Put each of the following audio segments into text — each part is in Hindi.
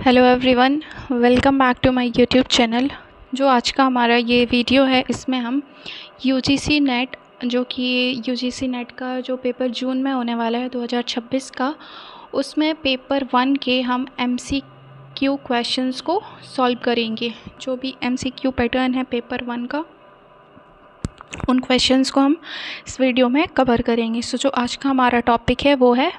Hello everyone, welcome back to my YouTube channel. जो आज का हमारा ये वीडियो है, इसमें हम यूजीसी नेट जो कि यूजीसी नेट का जो पेपर जून में होने वाला है 2026 का, उसमें पेपर 1 के हम एमसीक्यू क्वेश्चंस को सॉल्व करेंगे। जो भी एमसीक्यू पैटर्न है पेपर 1 का, उन क्वेश्चंस को हम इस वीडियो में कवर करेंगे। सो जो आज का हमारा टॉपिक है वो है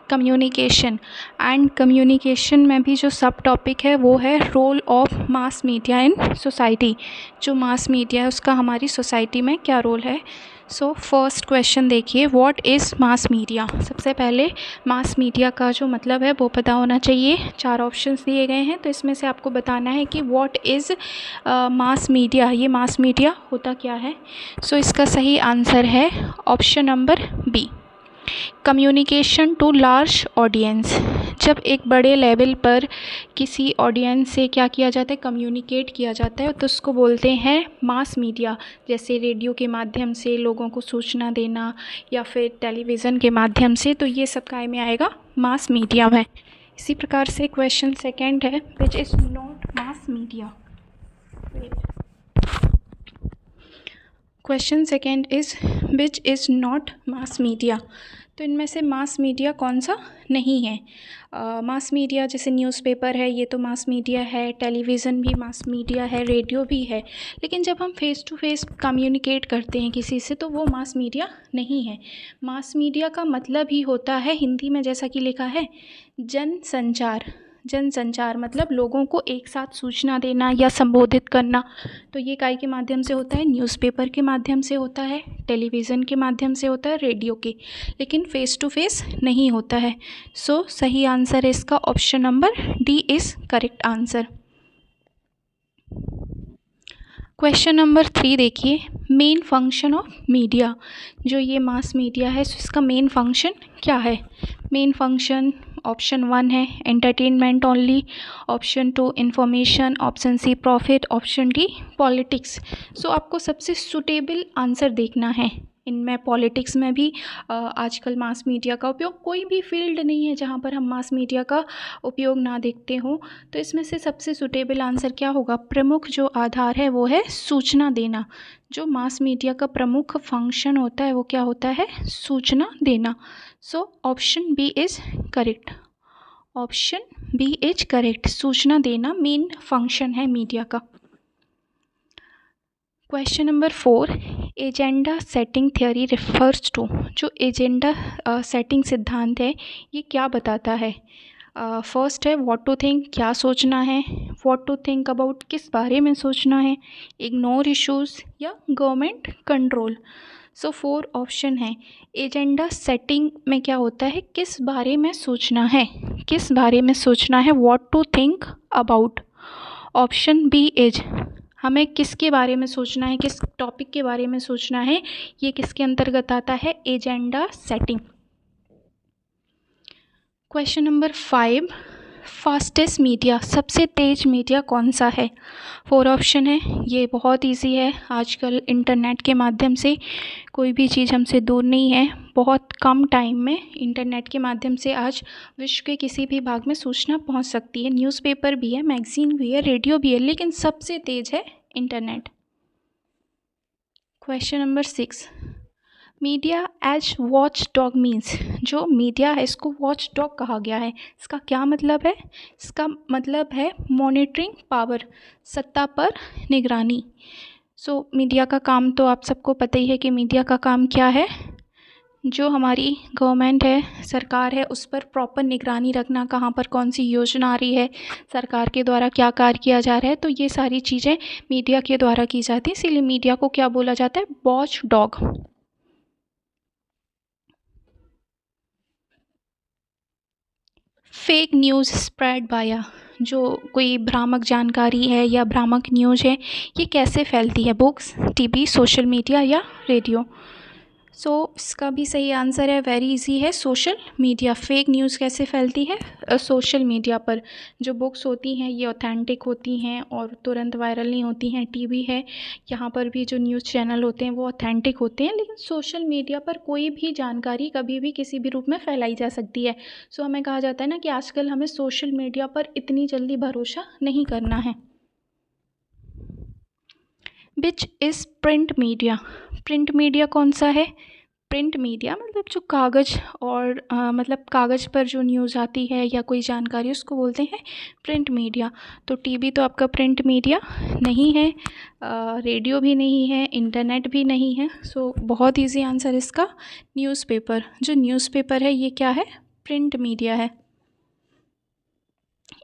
कम्युनिकेशन। एंड कम्युनिकेशन में भी जो सब टॉपिक है वो है role of mass media in society. जो मास मीडिया है उसका हमारी सोसाइटी में क्या रोल है। सो फर्स्ट क्वेश्चन देखिए, व्हाट इज़ मास मीडिया। सबसे पहले मास मीडिया का जो मतलब है वो पता होना चाहिए। 4 ऑप्शंस दिए गए हैं, तो इसमें से आपको बताना है कि व्हाट इज़ मास मीडिया। ये मास मीडिया होता क्या है। सो इसका सही आंसर है option number B, communication to large audience. जब एक बड़े लेवल पर किसी ऑडियंस से क्या किया जाता है, कम्युनिकेट किया जाता है, तो उसको बोलते हैं मास मीडिया। जैसे रेडियो के माध्यम से लोगों को सूचना देना या फिर टेलीविज़न के माध्यम से, तो ये सब काय में आएगा, मास मीडिया में। इसी प्रकार से क्वेश्चन सेकंड है, which is not mass media. Question second is which is not mass media. तो इनमें से मास मीडिया कौन सा नहीं है। मास मीडिया जैसे न्यूज़पेपर है, ये तो मास मीडिया है, टेलीविज़न भी मास मीडिया है, रेडियो भी है। लेकिन जब हम फेस टू फेस कम्युनिकेट करते हैं किसी से, तो वो मास मीडिया नहीं है। मास मीडिया का मतलब ही होता है, हिंदी में जैसा कि लिखा है, जनसंचार। जनसंचार मतलब लोगों को एक साथ सूचना देना या संबोधित करना। तो ये काय के माध्यम से होता है, न्यूज़पेपर के माध्यम से होता है, टेलीविज़न के माध्यम से होता है, रेडियो के, लेकिन फ़ेस टू फेस नहीं होता है। सो सही आंसर है इसका option number D is correct answer. Question number 3 देखिए, मेन फंक्शन ऑफ मीडिया। जो ये मास मीडिया है, इसका मेन फंक्शन क्या है। मेन फंक्शन ऑप्शन 1 है entertainment only, option 2 information, option C profit, option D politics. So आपको सबसे सूटेबल आंसर देखना है। इनमें पॉलिटिक्स में भी आजकल मास मीडिया का उपयोग, कोई भी फील्ड नहीं है जहाँ पर हम मास मीडिया का उपयोग ना देखते हों। तो इसमें से सबसे सूटेबल आंसर क्या होगा। प्रमुख जो आधार है वो है सूचना देना। जो मास मीडिया का प्रमुख फंक्शन होता है वो क्या होता है, सूचना देना। So option B is correct. Option B is correct, सूचना देना मेन फंक्शन है मीडिया का। Question number 4, agenda setting theory refers to. जो एजेंडा सेटिंग सिद्धांत है, ये क्या बताता है। फर्स्ट है व्हाट टू थिंक, क्या सोचना है। व्हाट टू थिंक अबाउट, किस बारे में सोचना है। इग्नोर इश्यूज़ या गवर्नमेंट कंट्रोल। सो 4 ऑप्शन है। एजेंडा सेटिंग में क्या होता है, किस बारे में सोचना है, किस बारे में सोचना है, what to think about. Option B is, हमें किसके बारे में सोचना है, किस टॉपिक के बारे में सोचना है, ये किसके अंतर्गत आता है, agenda setting. Question number 5, fastest media, सबसे तेज़ मीडिया कौन सा है। 4 ऑप्शन है। ये बहुत इजी है, आजकल इंटरनेट के माध्यम से कोई भी चीज़ हमसे दूर नहीं है। बहुत कम टाइम में इंटरनेट के माध्यम से आज विश्व के किसी भी भाग में सूचना पहुंच सकती है। न्यूज़पेपर भी है, मैगज़ीन भी है, रेडियो भी है, लेकिन सबसे तेज़ है internet. Question number 6, media as watchdog means. जो मीडिया है इसको वॉच डॉग कहा गया है। इसका क्या मतलब है, इसका मतलब है मॉनिटरिंग पावर, सत्ता पर निगरानी। सो मीडिया का काम तो आप सबको पता ही है कि मीडिया का काम क्या है। जो हमारी गवर्नमेंट है, सरकार है, उस पर प्रॉपर निगरानी रखना, कहाँ पर कौन सी योजना आ रही है, सरकार के द्वारा क्या कार्य किया जा रहा है, तो ये सारी चीज़ें मीडिया के द्वारा की जाती है। इसीलिए मीडिया को क्या बोला जाता है, watch dog. Fake news spread बाया, जो कोई भ्रामक जानकारी है या भ्रामक न्यूज़ है, ये कैसे फैलती है, बुक्स, टीवी, सोशल मीडिया या रेडियो। इसका भी सही आंसर है, वेरी इजी है, सोशल मीडिया। फेक न्यूज़ कैसे फैलती है? सोशल मीडिया पर। जो बुक्स होती हैं ये ऑथेंटिक होती हैं और तुरंत वायरल नहीं होती हैं। टीवी है, यहाँ पर भी जो न्यूज़ चैनल होते हैं वो ऑथेंटिक होते हैं, लेकिन सोशल मीडिया पर कोई भी जानकारी कभी भी किसी भी रूप में फैलाई जा सकती है। हमें कहा जाता है ना कि आजकल हमें सोशल मीडिया पर इतनी जल्दी भरोसा नहीं करना है। Which is print media? Print media कौन सा है? प्रिंट मीडिया मतलब जो कागज़ और मतलब कागज़ पर जो न्यूज़ आती है या कोई जानकारी, उसको बोलते हैं प्रिंट मीडिया। तो टीवी तो आपका प्रिंट मीडिया नहीं है, रेडियो भी नहीं है, इंटरनेट भी नहीं है। बहुत इजी आंसर इसका न्यूज़पेपर। जो न्यूज़पेपर है ये क्या है? प्रिंट मीडिया है।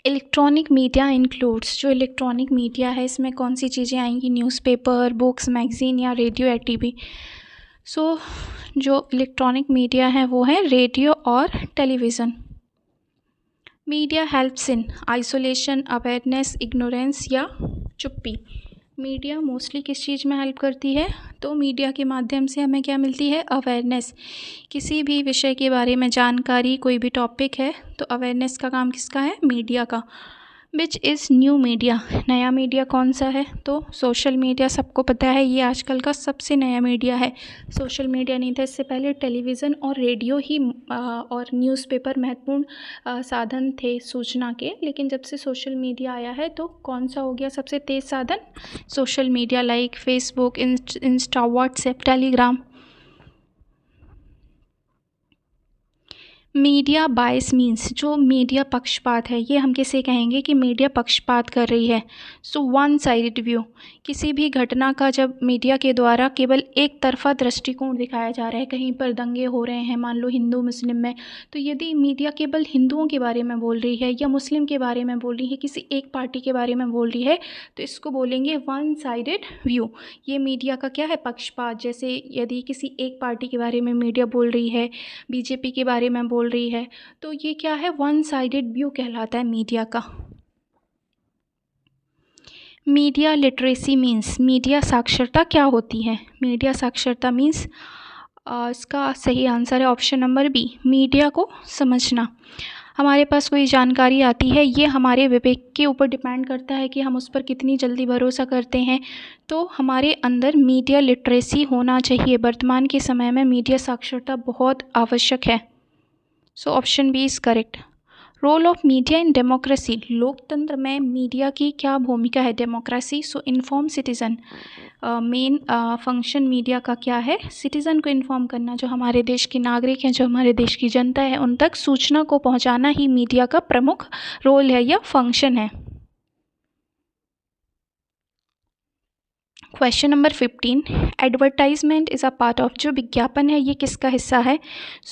इलेक्ट्रॉनिक मीडिया इंक्लूड्स, जो इलेक्ट्रॉनिक मीडिया है इसमें कौन सी चीज़ें आएंगी? न्यूज़पेपर, बुक्स, मैगज़ीन या रेडियो या टीवी? जो इलेक्ट्रॉनिक मीडिया है वो है रेडियो और television. Media helps in isolation, awareness, ignorance या चुप्पी? मीडिया मोस्टली किस चीज़ में हेल्प करती है? तो मीडिया के माध्यम से हमें क्या मिलती है? अवेयरनेस। किसी भी विषय के बारे में जानकारी, कोई भी टॉपिक है तो अवेयरनेस का काम किसका है? मीडिया का। Which is new media? नया मीडिया कौन सा है? तो सोशल मीडिया, सबको पता है ये आजकल का सबसे नया मीडिया है। सोशल मीडिया नहीं था, इससे पहले टेलीविज़न और रेडियो ही और न्यूज़पेपर महत्वपूर्ण साधन थे सूचना के। लेकिन जब से सोशल मीडिया आया है तो कौन सा हो गया सबसे तेज़ साधन? Social media, like Facebook, Insta, WhatsApp, Telegram. Media bias means, जो मीडिया पक्षपात है, ये हम किसे कहेंगे कि मीडिया पक्षपात कर रही है? वन साइडेड व्यू, किसी भी घटना का जब मीडिया के द्वारा केवल एक तरफा दृष्टिकोण दिखाया जा रहा है, कहीं पर दंगे हो रहे हैं मान लो हिंदू मुस्लिम में, तो यदि मीडिया केवल हिंदुओं के बारे में बोल रही है या मुस्लिम के बारे में बोल रही है, किसी एक पार्टी के बारे में बोल रही है, तो इसको बोलेंगे वन साइडेड व्यू। ये मीडिया का क्या है? पक्षपात। जैसे यदि किसी एक पार्टी के बारे में मीडिया बोल रही है, बीजेपी के बारे में बोल रही है, तो ये क्या है? वन साइडेड व्यू कहलाता है मीडिया का। मीडिया लिटरेसी मीन्स, मीडिया साक्षरता क्या होती है? मीडिया साक्षरता मीन्स इसका सही आंसर है ऑप्शन नंबर बी, मीडिया को समझना। हमारे पास कोई जानकारी आती है, ये हमारे विवेक के ऊपर डिपेंड करता है कि हम उस पर कितनी जल्दी भरोसा करते हैं। तो हमारे अंदर मीडिया लिटरेसी होना चाहिए। वर्तमान के समय में मीडिया साक्षरता बहुत आवश्यक है। Option B is correct. Role of media in democracy, लोकतंत्र में मीडिया की क्या भूमिका है? Democracy, inform citizen. Main function media का क्या है? सिटीज़न को इन्फॉर्म करना, जो हमारे देश के नागरिक हैं, जो हमारे देश की जनता है, उन तक सूचना को पहुंचाना ही मीडिया का प्रमुख रोल है या फंक्शन है। Question number 15, advertisement is a part of, जो विज्ञापन है ये किसका हिस्सा है?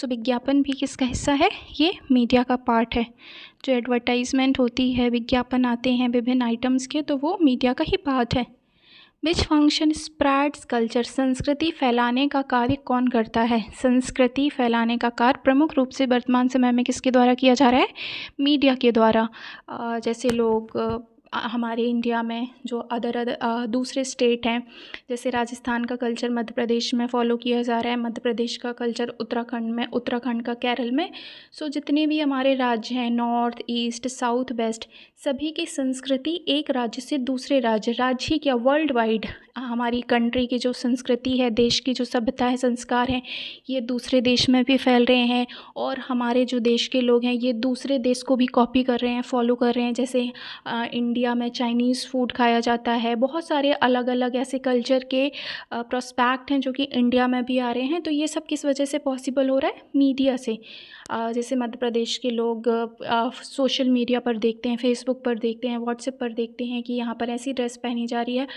विज्ञापन भी किसका हिस्सा है? ये मीडिया का पार्ट है। जो एडवर्टाइजमेंट होती है, विज्ञापन आते हैं विभिन्न आइटम्स के, तो वो मीडिया का ही पार्ट है। विच फंक्शन स्प्रेड्स कल्चर, संस्कृति फैलाने का कार्य कौन करता है? संस्कृति फैलाने का कार्य प्रमुख रूप से वर्तमान समय में किसके द्वारा किया जा रहा है? मीडिया के द्वारा। जैसे लोग हमारे इंडिया में जो दूसरे स्टेट हैं, जैसे राजस्थान का कल्चर मध्य प्रदेश में फॉलो किया जा रहा है, मध्य प्रदेश का कल्चर उत्तराखंड में, उत्तराखंड का केरल में। जितने भी हमारे राज्य हैं, नॉर्थ, ईस्ट, साउथ, वेस्ट, सभी की संस्कृति एक राज्य से दूसरे राज्य ही क्या, वर्ल्ड वाइड हमारी कंट्री की जो संस्कृति है, देश की जो सभ्यता है, संस्कार हैं, ये दूसरे देश में भी फैल रहे हैं। और हमारे जो देश के लोग हैं ये दूसरे देश को भी कॉपी कर रहे हैं, फॉलो कर रहे हैं। जैसे इंडिया में चाइनीज़ फूड खाया जाता है, बहुत सारे अलग अलग ऐसे कल्चर के प्रोस्पेक्ट हैं जो कि इंडिया में भी आ रहे हैं। तो ये सब किस वजह से पॉसिबल हो रहा है? मीडिया से। जैसे मध्य प्रदेश के लोग सोशल मीडिया पर देखते हैं, फेसबुक पर देखते हैं, व्हाट्सएप पर देखते हैं कि यहाँ पर ऐसी ड्रेस पहनी जा रही है,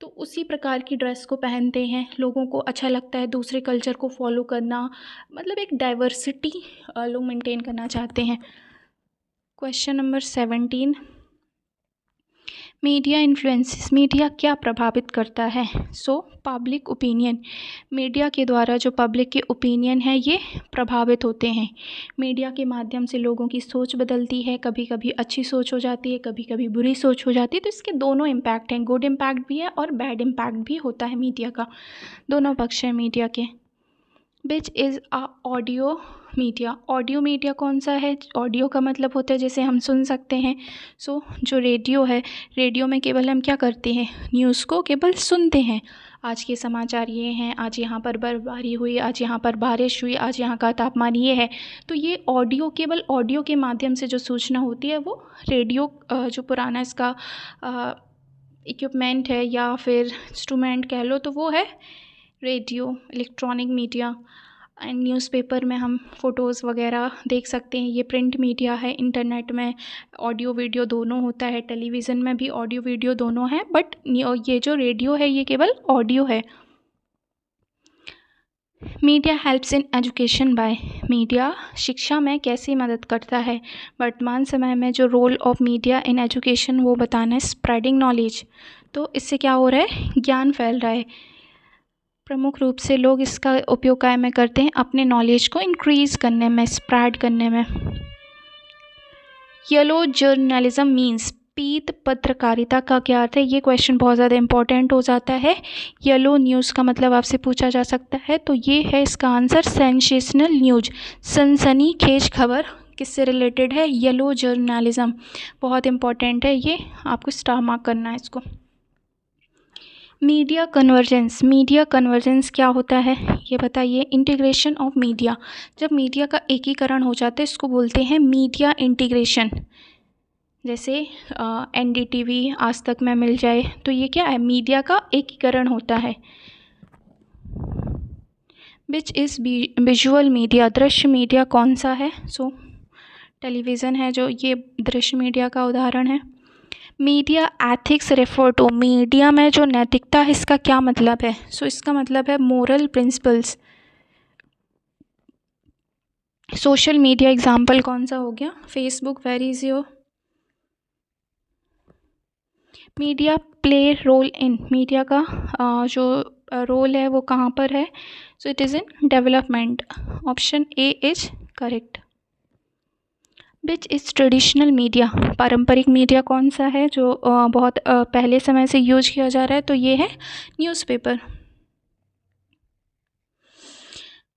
तो उसी प्रकार की ड्रेस को पहनते हैं। लोगों को अच्छा लगता है दूसरे कल्चर को फॉलो करना, मतलब एक डाइवर्सिटी लोग मेंटेन करना चाहते हैं। Question number 17, media influences, media क्या प्रभावित करता है? पब्लिक ओपिनियन, मीडिया के द्वारा जो पब्लिक के ओपिनियन है ये प्रभावित होते हैं। मीडिया के माध्यम से लोगों की सोच बदलती है, कभी कभी अच्छी सोच हो जाती है, कभी कभी बुरी सोच हो जाती है। तो इसके दोनों इम्पैक्ट हैं, गुड इम्पैक्ट भी है और बैड इम्पैक्ट भी होता है मीडिया का, दोनों पक्ष हैं मीडिया के। Which is a audio media. Audio media कौन सा है? ऑडियो का मतलब होता है जैसे हम सुन सकते हैं। सो जो रेडियो है, रेडियो में केवल हम क्या करते हैं? न्यूज़ को केवल सुनते हैं। आज के समाचार ये हैं, आज यहाँ पर बर्फबारी हुई, आज यहाँ पर बारिश हुई, आज यहाँ का तापमान ये है। तो ये ऑडियो, केवल ऑडियो के माध्यम से जो सूचना होती है वो रेडियो, जो पुराना इसका इक्विपमेंट है या फिर इंस्ट्रूमेंट कह लो, तो वो है radio, electronic media. And newspaper में हम फ़ोटोज़ वगैरह देख सकते हैं। ये प्रिंट मीडिया है। इंटरनेट में ऑडियो वीडियो दोनों होता है। टेलीविज़न में भी ऑडियो वीडियो दोनों है, बट ये जो रेडियो है ये केवल ऑडियो है। Media helps in education by. Media शिक्षा में कैसे मदद करता है? वर्तमान समय में जो role of media in education वो बताना है। स्प्रेडिंग नॉलेज, तो इससे क्या हो रहा है? ज्ञान फैल रहा है। प्रमुख रूप से लोग इसका उपयोग काय में करते हैं? अपने नॉलेज को इंक्रीज़ करने में, स्प्रेड करने में। येलो जर्नलिज्म मीन्स, पीत पत्रकारिता का क्या अर्थ है? ये क्वेश्चन बहुत ज़्यादा इंपॉर्टेंट हो जाता है। येलो न्यूज़ का मतलब आपसे पूछा जा सकता है, तो ये है इसका आंसर, सेंसेशनल न्यूज। सनसनीखेज खबर किससे रिलेटेड है? Yellow journalism. बहुत इंपॉर्टेंट है ये, आपको स्टार मार्क करना है इसको। Media convergence. मीडिया कन्वर्जेंस क्या होता है ये बताइए। इंटीग्रेशन ऑफ मीडिया, जब मीडिया का एकीकरण हो जाता है इसको बोलते हैं मीडिया इंटीग्रेशन। जैसे NDTV आज तक में मिल जाए, तो ये क्या है? मीडिया का एकीकरण होता है। Which is visual media. दृश्य मीडिया कौन सा है? सो टेलीविज़न है जो ये दृश्य मीडिया का उदाहरण है। Media ethics refer to. Media में जो नैतिकता है इसका क्या मतलब है? सो इसका मतलब है moral principles. Social media example कौन सा हो गया? Facebook. Very is your. Media play role in. Media का जो रोल है वो कहाँ पर है? So it is in development. Option A is correct. Which is traditional media. पारंपरिक मीडिया कौन सा है जो बहुत पहले समय से यूज किया जा रहा है? तो ये है न्यूज़पेपर।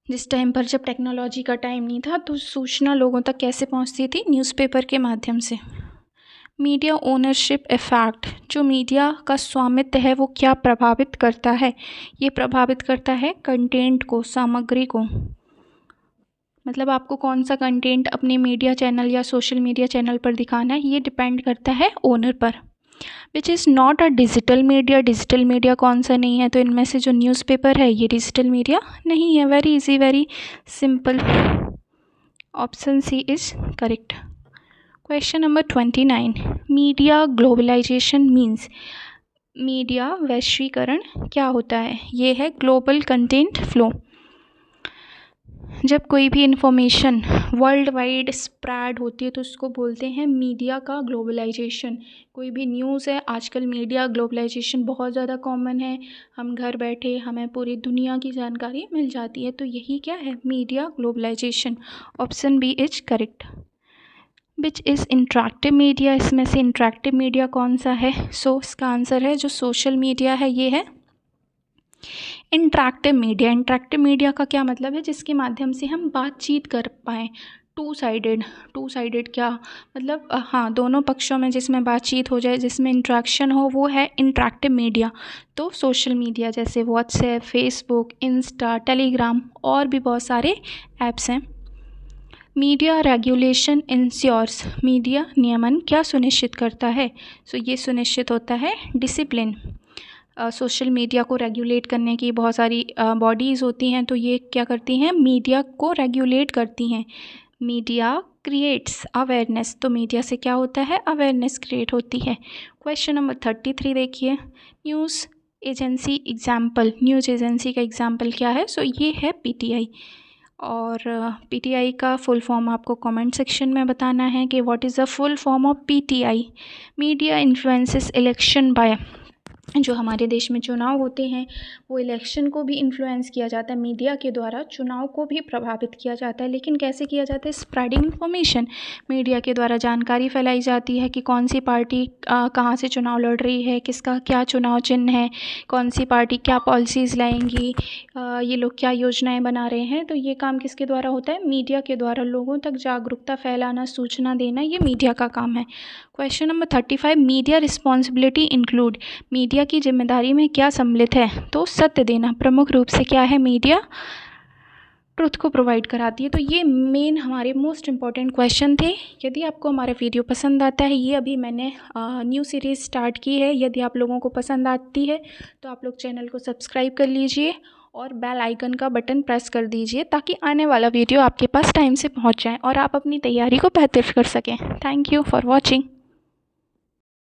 जिस टाइम पर जब टेक्नोलॉजी का टाइम नहीं था तो सूचना लोगों तक कैसे पहुंचती थी? न्यूज़पेपर के माध्यम से। मीडिया ओनरशिप इफेक्ट, जो मीडिया का स्वामित्व है वो क्या प्रभावित करता है? ये प्रभावित करता है कंटेंट को, सामग्री को। मतलब आपको कौन सा कंटेंट अपने मीडिया चैनल या सोशल मीडिया चैनल पर दिखाना है, ये डिपेंड करता है ओनर पर। Which is not a digital media. Digital media कौन सा नहीं है? तो इनमें से जो न्यूज़पेपर है ये डिजिटल मीडिया नहीं है। Very easy, very simple. Option C is correct. Question number 29। Media globalization means. Media वैश्वीकरण क्या होता है? ये है ग्लोबल कंटेंट फ्लो। जब कोई भी इंफॉर्मेशन वर्ल्ड वाइड स्प्रेड होती है तो उसको बोलते हैं मीडिया का ग्लोबलाइजेशन। कोई भी न्यूज़ है, आजकल मीडिया ग्लोबलाइजेशन बहुत ज़्यादा कॉमन है। हम घर बैठे हमें पूरी दुनिया की जानकारी मिल जाती है, तो यही क्या है? Media globalization. Option B is correct. Which is interactive media. इसमें से इंटरेक्टिव मीडिया कौन सा है? सो इसका आंसर है जो सोशल मीडिया है ये है इंटरेक्टिव मीडिया। इंटरेक्टिव मीडिया का क्या मतलब है? जिसके माध्यम से हम बातचीत कर पाएँ। टू साइडेड क्या मतलब? हाँ, दोनों पक्षों में जिसमें बातचीत हो जाए, जिसमें इंटरेक्शन हो, वो है इंटरेक्टिव मीडिया। तो सोशल मीडिया जैसे व्हाट्सएप, फेसबुक, इंस्टा, टेलीग्राम और भी बहुत सारे ऐप्स हैं। Media regulation ensures. मीडिया नियमन क्या सुनिश्चित करता है? सो ये सुनिश्चित होता है डिसिप्लिन। सोशल मीडिया को रेगुलेट करने की बहुत सारी बॉडीज़ होती हैं, तो ये क्या करती हैं? मीडिया को रेगुलेट करती हैं। Media creates awareness. तो मीडिया से क्या होता है? अवेयरनेस क्रिएट होती है। क्वेश्चन नंबर 33 देखिए। News agency example. News agency का एग्जाम्पल क्या है? सो ये है PTI। और PTI का फुल फॉर्म आपको कमेंट सेक्शन में बताना है कि what is the full form of PTI। Media influences election by. जो हमारे देश में चुनाव होते हैं वो इलेक्शन को भी इन्फ्लुएंस किया जाता है मीडिया के द्वारा, चुनाव को भी प्रभावित किया जाता है। लेकिन कैसे किया जाता है? स्प्रेडिंग इन्फॉर्मेशन, मीडिया के द्वारा जानकारी फैलाई जाती है कि कौन सी पार्टी कहाँ से चुनाव लड़ रही है, किसका क्या चुनाव चिन्ह है, कौन सी पार्टी क्या पॉलिसीज़ लाएंगी, ये लोग क्या योजनाएं बना रहे हैं। तो ये काम किसके द्वारा होता है? मीडिया के द्वारा। लोगों तक जागरूकता फैलाना, सूचना देना, ये मीडिया का काम है। Question number 35, media responsibility include, media की जिम्मेदारी में क्या सम्मिलित है? तो सत्य देना प्रमुख रूप से क्या है? मीडिया ट्रुथ को प्रोवाइड कराती है। तो ये मेन हमारे मोस्ट इम्पॉर्टेंट क्वेश्चन थे। यदि आपको हमारा वीडियो पसंद आता है, ये अभी मैंने न्यू सीरीज़ स्टार्ट की है, यदि आप लोगों को पसंद आती है तो आप लोग चैनल को सब्सक्राइब कर लीजिए और बेल आइकन का बटन प्रेस कर दीजिए ताकि आने वाला वीडियो आपके पास टाइम से पहुंच जाए और आप अपनी तैयारी को बेहतर कर सकें। Thank you for watching.